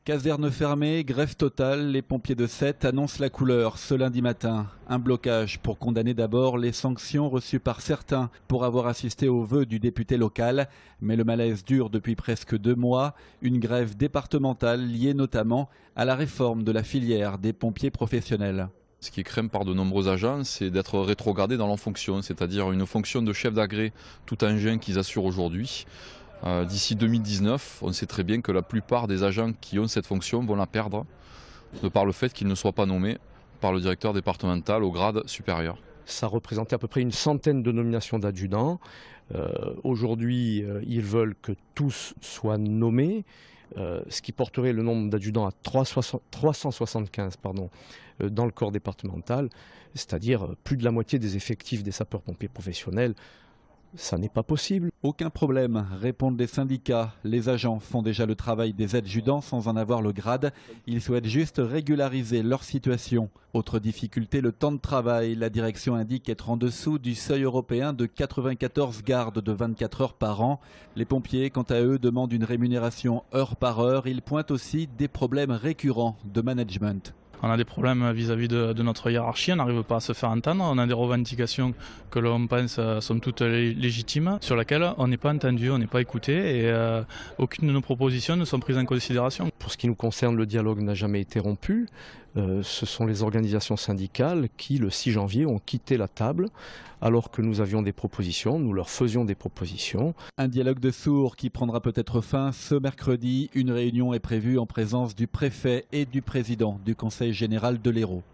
Caserne fermée, grève totale, les pompiers de Sète annoncent la couleur ce lundi matin. Un blocage pour condamner d'abord les sanctions reçues par certains pour avoir assisté aux vœux du député local. Mais le malaise dure depuis presque 2 mois. Une grève départementale liée notamment à la réforme de la filière des pompiers professionnels. Ce qui est craint par de nombreux agents, c'est d'être rétrogradés dans leur fonction, c'est-à-dire une fonction de chef d'agré tout engin qu'ils assurent aujourd'hui. D'ici 2019, on sait très bien que la plupart des agents qui ont cette fonction vont la perdre, de par le fait qu'ils ne soient pas nommés par le directeur départemental au grade supérieur. Ça représentait à peu près une centaine de nominations d'adjudants. Aujourd'hui, ils veulent que tous soient nommés, ce qui porterait le nombre d'adjudants à 375 dans le corps départemental, c'est-à-dire plus de la moitié des effectifs des sapeurs-pompiers professionnels. Ça n'est pas possible. Aucun problème, répondent les syndicats. Les agents font déjà le travail des adjudants sans en avoir le grade. Ils souhaitent juste régulariser leur situation. Autre difficulté, le temps de travail. La direction indique être en dessous du seuil européen de 94 gardes de 24 heures par an. Les pompiers, quant à eux, demandent une rémunération heure par heure. Ils pointent aussi des problèmes récurrents de management. On a des problèmes vis-à-vis de notre hiérarchie, on n'arrive pas à se faire entendre, on a des revendications que l'on pense sont toutes légitimes, sur lesquelles on n'est pas entendu, on n'est pas écouté et aucune de nos propositions ne sont prises en considération. Pour ce qui nous concerne, le dialogue n'a jamais été rompu. Ce sont les organisations syndicales qui, le 6 janvier, ont quitté la table alors que nous avions des propositions, nous leur faisions des propositions. Un dialogue de sourds qui prendra peut-être fin ce mercredi. Une réunion est prévue en présence du préfet et du président du Conseil général de l'Hérault.